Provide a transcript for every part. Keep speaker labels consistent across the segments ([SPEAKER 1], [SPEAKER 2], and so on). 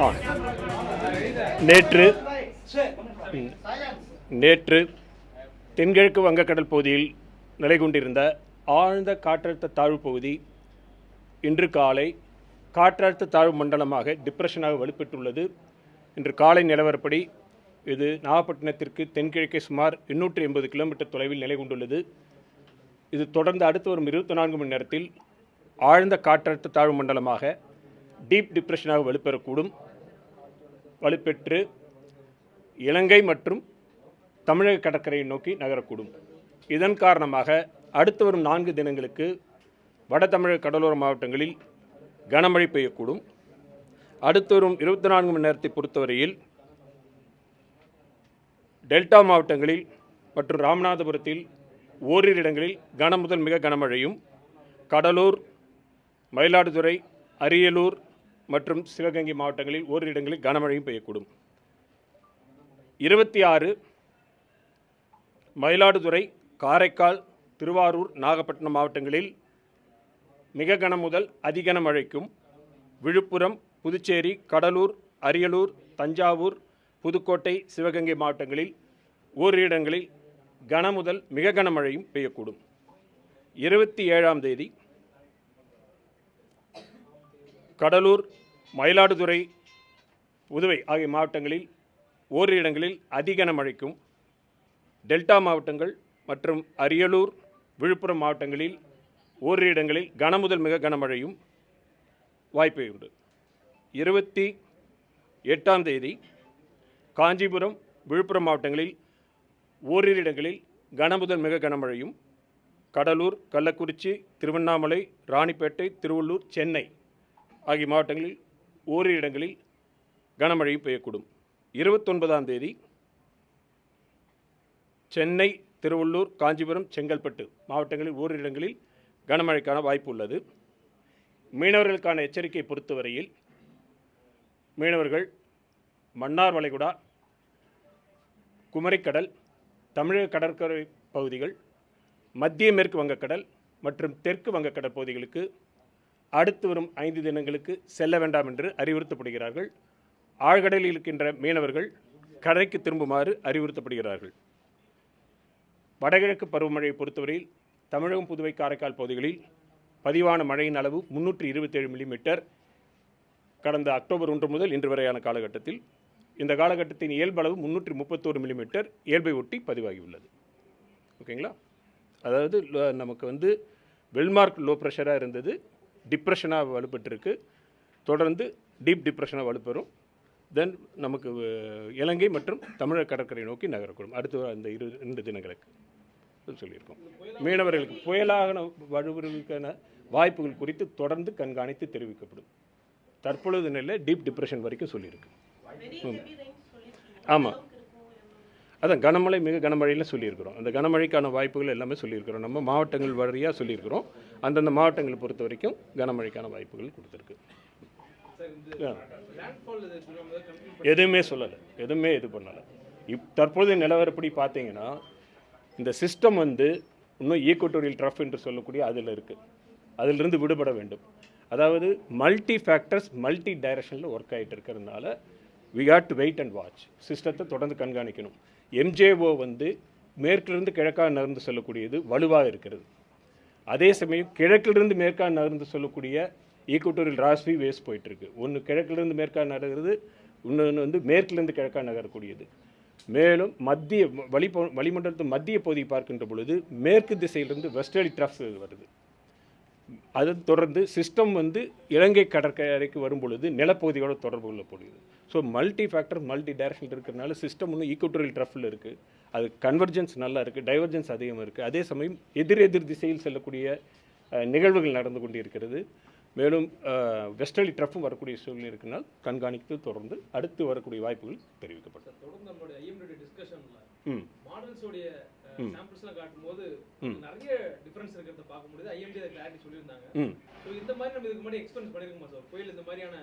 [SPEAKER 1] ஆ நேற்று நேற்று தென்கிழக்கு வங்கக்கடல் பகுதியில் நிலை கொண்டிருந்த ஆழ்ந்த காற்றழுத்த தாழ்வு பகுதி இன்று காலை காற்றழுத்த தாழ்வு மண்டலமாக டிப்ரெஷனாக வலுப்பெற்றுள்ளது. இன்று காலை நிலவரப்படி இது நாகப்பட்டினத்திற்கு தென்கிழக்கே சுமார் 880 கிலோமீட்டர் தொலைவில் நிலை கொண்டுள்ளது. இது தொடர்ந்து அடுத்து வரும் 24 மணி நேரத்தில் ஆழ்ந்த காற்றழுத்த தாழ்வு மண்டலமாக டீப் டிப்ரெஷனாக வலுப்பெறக்கூடும். வலுப்பெற்று இலங்கை மற்றும் தமிழக கடற்கரையை நோக்கி நகரக்கூடும். இதன் காரணமாக அடுத்து வரும் 4 தினங்களுக்கு வட தமிழக கடலோர மாவட்டங்களில் கனமழை பெய்யக்கூடும். அடுத்து வரும் 24 மணி நேரத்தை பொறுத்தவரையில் டெல்டா மாவட்டங்களில் மற்றும் ராமநாதபுரத்தில் ஓரிரு இடங்களில் கன முதல் மிக கனமழையும், கடலூர், மயிலாடுதுறை, அரியலூர் மற்றும் சிவகங்கை மாவட்டங்களில் ஓரிரு இடங்களில் கனமழையும் பெய்யக்கூடும். 26 மயிலாடுதுறை, காரைக்கால், திருவாரூர், நாகப்பட்டினம் மாவட்டங்களில் மிக கன முதல் அதிகன மழைக்கும், விழுப்புரம், புதுச்சேரி, கடலூர், அரியலூர், தஞ்சாவூர், புதுக்கோட்டை, சிவகங்கை மாவட்டங்களில் ஓரிரு இடங்களில் கன முதல் மிக கனமழையும் பெய்யக்கூடும். 27ஆம் தேதி கடலூர், மயிலாடுதுறை, புதுவை ஆகிய மாவட்டங்களில் ஓரிரு இடங்களில் அதிகன மழைக்கும், டெல்டா மாவட்டங்கள் மற்றும் அரியலூர், விழுப்புரம் மாவட்டங்களில் ஓரிரு இடங்களில் கன முதல் மிக கனமழையும் வாய்ப்பு உண்டு. 28ஆம் தேதி காஞ்சிபுரம், விழுப்புரம் மாவட்டங்களில் ஓரிரு இடங்களில் கன முதல் மிக கனமழையும், கடலூர், கள்ளக்குறிச்சி, திருவண்ணாமலை, ராணிப்பேட்டை, திருவள்ளூர், சென்னை ஆகிய மாவட்டங்களில் ஓரிரு இடங்களில் கனமழையும் பெய்யக்கூடும். 29ஆம் தேதி சென்னை, திருவள்ளூர், காஞ்சிபுரம், செங்கல்பட்டு மாவட்டங்களில் ஓரிரு இடங்களில் கனமழைக்கான வாய்ப்பு உள்ளது. மீனவர்களுக்கான எச்சரிக்கை பொறுத்தவரையில் மீனவர்கள் மன்னார் வளைகுடா, குமரிக்கடல், தமிழக கடற்கரை பகுதிகள், மத்திய மேற்கு வங்கக்கடல் மற்றும் தெற்கு வங்கக்கடல் பகுதிகளுக்கு அடுத்து வரும் 5 தினங்களுக்கு செல்ல வேண்டாம் என்று அறிவுறுத்தப்படுகிறார்கள். ஆழ்கடலில் இருக்கின்ற மீனவர்கள் கரைக்கு திரும்புமாறு அறிவுறுத்தப்படுகிறார்கள். வடகிழக்கு பருவமழையை பொறுத்தவரையில் தமிழகம், புதுவை, காரைக்கால் பகுதிகளில் பதிவான மழையின் அளவு 327 மில்லிமீட்டர் கடந்த அக்டோபர் 1 முதல் இன்று வரையான காலகட்டத்தில். இந்த காலகட்டத்தின் இயல்பளவு 331 மில்லிமீட்டர் இயல்பை ஒட்டி பதிவாகியுள்ளது. ஓகேங்களா? அதாவது நமக்கு வெல்மார்க் லோ ப்ரெஷராக இருந்தது, டிப்ரெஷனாக வலுப்பெற்றிருக்கு, தொடர்ந்து டீப் டிப்ரெஷனாக வலுப்பெறும். தென் நமக்கு இலங்கை மற்றும் தமிழக கடற்கரை நோக்கி நகரக்கூடும் அடுத்து அந்த 2 தினங்களுக்கு சொல்லியிருக்கோம். மீனவர்களுக்கு புயலாக வலுவதற்கான வாய்ப்புகள் குறித்து தொடர்ந்து கண்காணித்து தெரிவிக்கப்படும். தற்பொழுது நிலையில் டீப் டிப்ரெஷன் வரைக்கும் சொல்லியிருக்கு. ஆமாம், அதான் கனமழை மிக கனமழையில் சொல்லியிருக்கிறோம். அந்த கனமழைக்கான வாய்ப்புகள் எல்லாமே சொல்லியிருக்கிறோம். நம்ம மாவட்டங்கள் வழியாக சொல்லியிருக்கிறோம். அந்தந்த மாவட்டங்களை பொறுத்த வரைக்கும் கனமழைக்கான வாய்ப்புகள் கொடுத்துருக்கு. எதுவுமே சொல்லலை, எதுவுமே இது பண்ணலை. தற்போதைய நிலவரப்படி பார்த்தீங்கன்னா இந்த சிஸ்டம் இன்னும் ஈக்குவட்டோரியல் ட்ரஃப் என்று சொல்லக்கூடிய அதில் இருக்குது. அதிலிருந்து விடுபட வேண்டும். அதாவது மல்டி ஃபேக்டர்ஸ் மல்டி டைரக்ஷனில் ஒர்க் ஆகிட்டு இருக்கிறதுனால we have to wait and watch. சிஸ்டத்தை தொடர்ந்து கண்காணிக்கணும். எம்ஜேஓ மேற்கிலிருந்து கிழக்காக நகர்ந்து செல்லக்கூடியது வலுவாக இருக்கிறது. அதே சமயம் கிழக்கிலிருந்து மேற்காக நகர்ந்து சொல்லக்கூடிய ஈக்குவட்டோரியல் ராஸ்வி வேஸ் போயிட்டுருக்கு. ஒன்று கிழக்கிலிருந்து மேற்காக நகர்கிறது, இன்னொன்று மேற்கிலிருந்து கிழக்காக நகரக்கூடியது. மேலும் மத்திய வளிமண்டலத்தின் மத்திய பகுதியை பார்க்கின்ற பொழுது மேற்கு திசையிலிருந்து வெஸ்டர்லி ட்ரஃப் வருது. அது தொடர்ந்து சிஸ்டம் இலங்கை கடற்கரைக்கு வரும் பொழுது நிலப்பகுதியோட தொடர்பு கொள்ளப்படுகிறது. So multi factor multi direction இருக்கிறதுனால சிஸ்டம் ஈக்குவட்டோரியல் ட்ரஃபில் இருக்குது. அது கன்வர்ஜென்ஸ் நல்லா இருக்குது, டைவர்ஜென்ஸ் அதிகமாக இருக்குது. அதே சமயம் எதிர் திசையில் செல்லக்கூடிய நிகழ்வுகள் நடந்து கொண்டு இருக்கிறது. மேலும் வெஸ்டர்லி ட்ரஃப்பும் வரக்கூடிய சூழ்நிலை இருக்கிறனால் கண்காணித்து தொடர்ந்து அடுத்து வரக்கூடிய வாய்ப்புகள் தெரிவிக்கப்பட்டது.
[SPEAKER 2] சாம்பிள்ஸ்லாம் காட்டும்போது நிறைய டிஃபரன்ஸ் இருக்கிறத பார்க்க முடியுது. ஐஎம்டி அதை கிளாரிட்டி சொல்லியிருந்தாங்க. ஸோ இந்த மாதிரி நம்ம இதுக்கு முன்னாடி எக்ஸ்பெரிமெண்ட் பண்ணியிருக்கோமா சார்? புயல் இந்த மாதிரியான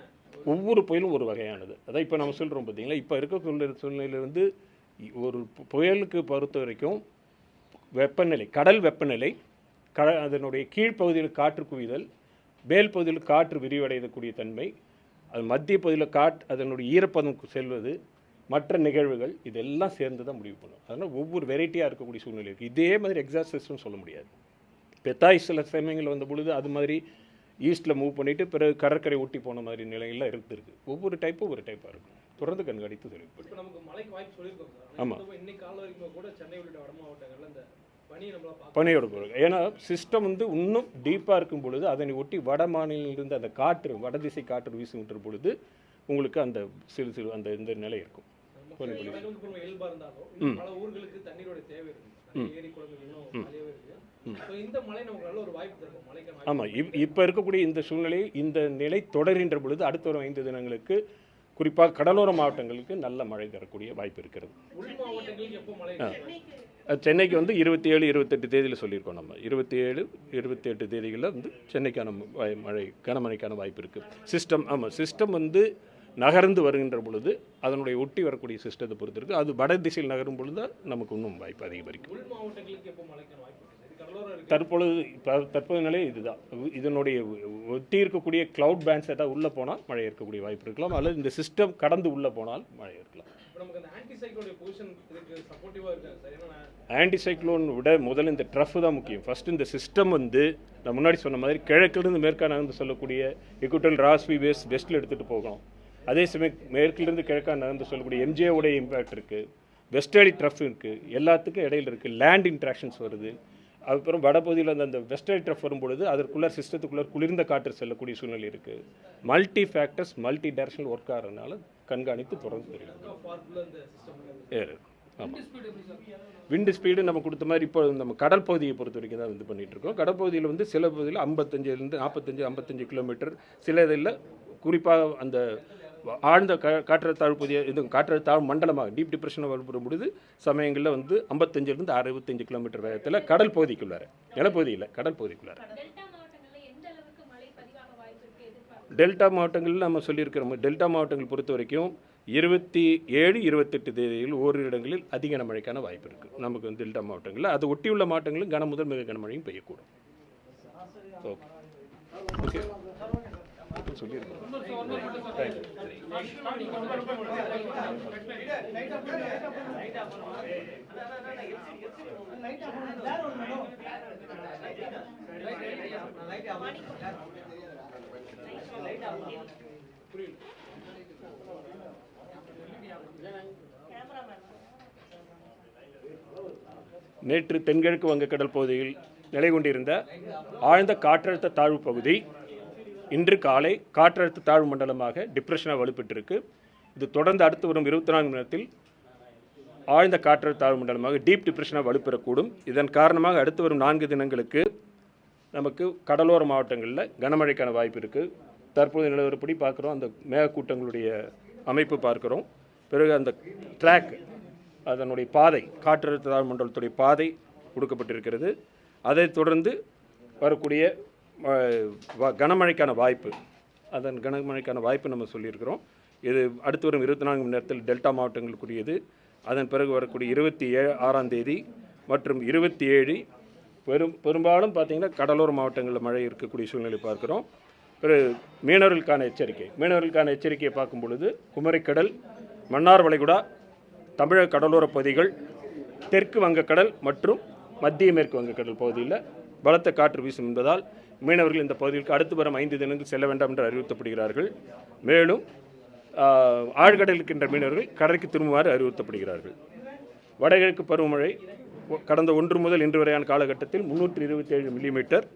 [SPEAKER 1] ஒவ்வொரு புயலும் ஒரு வகையானது. அதான் இப்போ நம்ம சொல்கிறோம் பார்த்தீங்களா, இப்போ இருக்க சூழ்நிலையில் ஒரு புயலுக்கு பொறுத்த வரைக்கும் வெப்பநிலை, கடல் வெப்பநிலை, அதனுடைய கீழ்ப்பகுதியில் காற்று குவிதல், மேல் பகுதியில் காற்று விரிவடையக்கூடிய தன்மை, அது மத்திய பகுதியில் அதனுடைய ஈரப்பதம் செல்வது, மற்ற நிகழ்வுகள் இதெல்லாம் சேர்ந்து தான் முடிவு பண்ணும். அதனால் ஒவ்வொரு வெரைட்டியாக இருக்கக்கூடிய சூழ்நிலை இருக்குது. இதே மாதிரி எக்ஸாஸ்ட் சிஸ்டம் சொல்ல முடியாது. பெத்தாய் சில சமயங்கள் வந்த பொழுது அது மாதிரி ஈஸ்ட்டில் மூவ் பண்ணிவிட்டு பிறகு கடற்கரை ஒட்டி போன மாதிரி நிலையெல்லாம் இருந்திருக்கு. ஒவ்வொரு டைப்பும் ஒரு டைப்பாக இருக்கும். தொடர்ந்து கண்காணித்து தெரிவிப்போம்.
[SPEAKER 2] இப்போ நமக்கு மழைக்கு வாய்ப்பு சொல்லியிருக்கோம் சார்.
[SPEAKER 1] ஆமாம்,
[SPEAKER 2] இன்னைக்கு கால வரைக்கும் கூட சென்னை உள்ளிட்ட வட மாவட்டங்களில் இந்த
[SPEAKER 1] பனியோட போகிறது. ஏன்னா சிஸ்டம் வந்து இன்னும் டீப்பாக இருக்கும் பொழுது அதனை ஒட்டி வட மாநிலங்களிலிருந்து அந்த காற்று, வடதிசை காற்று வீசுகின்ற பொழுது உங்களுக்கு அந்த சிறு அந்த இந்த நிலை இருக்கும்.
[SPEAKER 2] இயல்பாக இருந்தாலும் பல ஊர்களுக்கு தண்ணீரோட தேவை இருக்குது. ஏரி குளங்களும் இந்த மழை நமக்கு நல்ல ஒரு வாய்ப்பு தரும். மழைக்கு
[SPEAKER 1] ஆமாம், இப்போ இருக்கக்கூடிய இந்த சூழ்நிலை, இந்த நிலை தொடர்கின்ற பொழுது அடுத்த வரும் 5 தினங்களுக்கு குறிப்பாக கடலோர மாவட்டங்களுக்கு நல்ல மழை தரக்கூடிய வாய்ப்பு இருக்கிறது.
[SPEAKER 2] உள் மாவட்டங்களுக்கு எப்போ மழை?
[SPEAKER 1] சென்னைக்கு வந்து 27, 28 தேதியில் சொல்லியிருக்கோம். நம்ம 27, 28 தேதிகளில் வந்து சென்னைக்கான மழை, கனமழைக்கான வாய்ப்பு இருக்குது. சிஸ்டம், ஆமாம், சிஸ்டம் வந்து நகர்ந்து வருகின்ற பொழுது அதனுடைய ஒட்டி வரக்கூடிய சிஸ்டத்தை பொறுத்து இருக்குது. அது வட திசையில் நகரும் பொழுது தான் நமக்கு இன்னும் வாய்ப்பு அதிகரிக்கும்.
[SPEAKER 2] உள் மாவட்டங்களுக்கு எப்போ மழைக்கான வாய்ப்பு?
[SPEAKER 1] தற்போது நிலை இதுதான். இதனுடைய ஒட்டி இருக்கக்கூடிய கிளவுட் பேண்ட்ஸ் ஏதாவது உள்ளே போனால் மழை இருக்கக்கூடிய வாய்ப்பு இருக்கலாம், அல்லது இந்த சிஸ்டம் கடந்து உள்ளே போனால் மழை இருக்கலாம். ஆன்டி சைக்ளோன் விட முதல்ல இந்த ட்ரஃப் தான் முக்கியம். ஃபர்ஸ்ட் இந்த சிஸ்டம் வந்து நான் முன்னாடி சொன்ன மாதிரி கிழக்கிலிருந்து மேற்கா நகர்ந்து சொல்லக்கூடிய இக்குட்டல் ராஸ்வி வெஸ்ட்டில் எடுத்துகிட்டு போகணும். அதே சமயம் மேற்கிலிருந்து கிழக்கா நகர்ந்து சொல்லக்கூடிய எம்ஜேவுடைய இம்பேக்ட் இருக்குது, வெஸ்டர்லி ட்ரஃப் இருக்குது, எல்லாத்துக்கும் இடையில் இருக்குது. லேண்ட் இன்ட்ராக்ஷன்ஸ் வருது. அதுக்கப்புறம் வடபகுதியில் அந்த வெஸ்டர்லி ட்ரஃப் வரும்பொழுது அதற்குள்ளே சிஸ்டத்துக்குள்ளே குளிர்ந்த காற்று செல்லக்கூடிய சூழ்நிலை இருக்குது. Multi factors, multi directional work ஆகிறதுனால கண்காணித்து தொடர்ந்து தெரியும். ஆமாம், விண்டு ஸ்பீடு நம்ம கொடுத்த மாதிரி இப்போ நம்ம கடல் பகுதியை பொறுத்த வரைக்கும் தான் இது பண்ணிகிட்டு இருக்கோம். கடல் பகுதியில் வந்து சில பகுதியில் 55 45 கிலோமீட்டர், சில இதில் குறிப்பாக அந்த ஆழ்ந்த காற்றழுத்த தாழ்வு பகுதியை, இது காற்றழுத்த தாழ்வு மண்டலமாக டீப் டிப்ரெஷனை வலுப்படும் பொழுது சமயங்களில் வந்து 55 65 கிலோமீட்டர் வேகத்தில் கடல் பகுதிக்குள்ளார, நிலப்பகுதியில் கடல் பகுதிக்குள்ளார. டெல்டா மாவட்டங்களில் நம்ம சொல்லியிருக்கிறோம். டெல்டா மாவட்டங்கள் பொறுத்த வரைக்கும் 27, 28 தேதியில் ஓரிரு இடங்களில் அதிக கனமழைக்கான வாய்ப்பு இருக்குது நமக்கு வந்து டெல்டா மாவட்டங்களில். அது ஒட்டியுள்ள மாவட்டங்களில் கன முதல் மிக கனமழையும் பெய்யக்கூடும். ஓகே, சொல்லியிருக்கோம். நேற்று தென்கிழக்கு வங்கக்கடல் பகுதியில் நிலை கொண்டிருந்த ஆழ்ந்த காற்றழுத்த தாழ்வு பகுதி இன்று காலை காற்றழுத்த தாழ்வு மண்டலமாக டிப்ரெஷனாக வலுப்பெற்றிருக்கு. இது தொடர்ந்து அடுத்து வரும் 24 மணி நேரத்தில் ஆழ்ந்த காற்றழுத்த தாழ்வு மண்டலமாக டீப் டிப்ரெஷனாக வலுப்பெறக்கூடும். இதன் காரணமாக அடுத்து வரும் 4 தினங்களுக்கு நமக்கு கடலோர மாவட்டங்களில் கனமழைக்கான வாய்ப்பு இருக்குது. தற்போது நிலவரப்படி பார்க்குறோம், அந்த மேகக்கூட்டங்களுடைய அமைப்பு பார்க்குறோம். பிறகு அந்த ட்ராக், அதனுடைய பாதை, காற்றழுத்த தாழ்வு மண்டலத்துடைய பாதை கொடுக்கப்பட்டிருக்கிறது. அதைத் தொடர்ந்து வரக்கூடிய கனமழைக்கான வாய்ப்பு, அதன் கனமழைக்கான வாய்ப்பு நம்ம சொல்லியிருக்கிறோம். இது அடுத்து வரும் 24 மணி நேரத்தில் டெல்டா மாவட்டங்களுக்குரியது. அதன் பிறகு வரக்கூடிய 26ஆம் தேதி மற்றும் 27 பெரும்பாலும் பார்த்திங்கன்னா கடலோர மாவட்டங்களில் மழை இருக்கக்கூடிய சூழ்நிலை பார்க்குறோம். பிறகு மீனவர்களுக்கான எச்சரிக்கையை பார்க்கும் பொழுது குமரிக்கடல், மன்னார் வளைகுடா, தமிழக கடலோர பகுதிகள், தெற்கு வங்கக்கடல் மற்றும் மத்திய மேற்கு வங்கக்கடல் பகுதியில் பலத்த காற்று வீசும் என்பதால் மீனவர்கள் இந்த பகுதிகளுக்கு அடுத்து வரும் 5 தினங்கள் செல்ல வேண்டாம் என்று அறிவுறுத்தப்படுகிறார்கள். மேலும் ஆழ்கடலில் இருக்கின்ற மீனவர்கள் கரைக்கு திரும்புமாறு அறிவுறுத்தப்படுகிறார்கள். வடகிழக்கு பருவமழை கடந்த 1 முதல் இன்று வரையான காலகட்டத்தில் 327 மில்லிமீட்டர்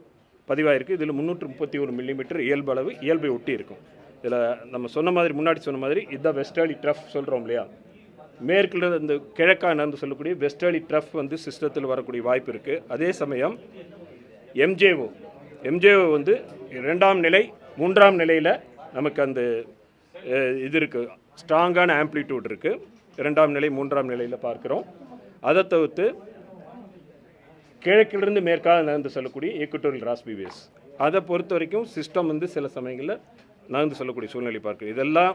[SPEAKER 1] பதிவாயிருக்கு. இதில் 331 மில்லிமீட்டர் இயல்பளவு, இயல்பை ஒட்டி இருக்கும். இதில் நம்ம சொன்ன மாதிரி, முன்னாடி சொன்ன மாதிரி இதுதான் வெஸ்டர்லி ட்ரஃப் சொல்கிறோம் இல்லையா, மேற்கில் இந்த கிழக்கா நகர்ந்து சொல்லக்கூடிய வெஸ்டர்லி ட்ரஃப் வந்து சிஸ்டத்தில் வரக்கூடிய வாய்ப்பு இருக்குது. அதே சமயம் எம்ஜேஓ வந்து 2ஆம் நிலை 3ஆம் நிலையில் நமக்கு அந்த இது இருக்குது, ஸ்ட்ராங்கான ஆம்ப்ளிடியூட் இருக்குது. 2ஆம் நிலை 3ஆம் நிலையில் பார்க்குறோம். அதை தவிர்த்து கிழக்கிலிருந்து மேற்காக நகர்ந்து செல்லக்கூடிய ஈக்குட்டோரியல் ராஸ்பி வேஸ், அதை பொறுத்த வரைக்கும் சிஸ்டம் வந்து சில சமயங்களில் நகர்ந்து சொல்லக்கூடிய சூழ்நிலை பார்க்குறோம். இதெல்லாம்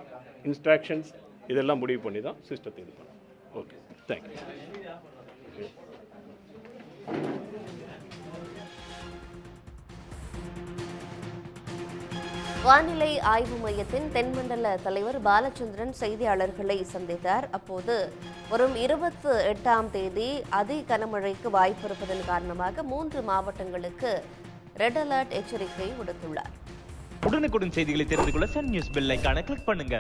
[SPEAKER 1] இன்ஸ்ட்ரக்ஷன்ஸ், இதெல்லாம் முடிவு பண்ணி தான் சிஸ்டத்தை இது பண்ணோம். Okay, thank you.
[SPEAKER 3] வானிலை ஆய்வு மையத்தின் தென்மண்டல தலைவர் பாலச்சந்திரன் செய்தியாளர்களை சந்தித்தார். அப்போது வரும் 28ஆம் தேதி அதி கனமழைக்கு வாய்ப்பு இருப்பதன் காரணமாக 3 மாவட்டங்களுக்கு ரெட் அலர்ட் எச்சரிக்கை விடுத்துள்ளார்.
[SPEAKER 4] உடனுக்குடன் செய்திகளை தெரிந்து கொள்ள சன் நியூஸ் பெல் ஐகானை கிளிக் பண்ணுங்க.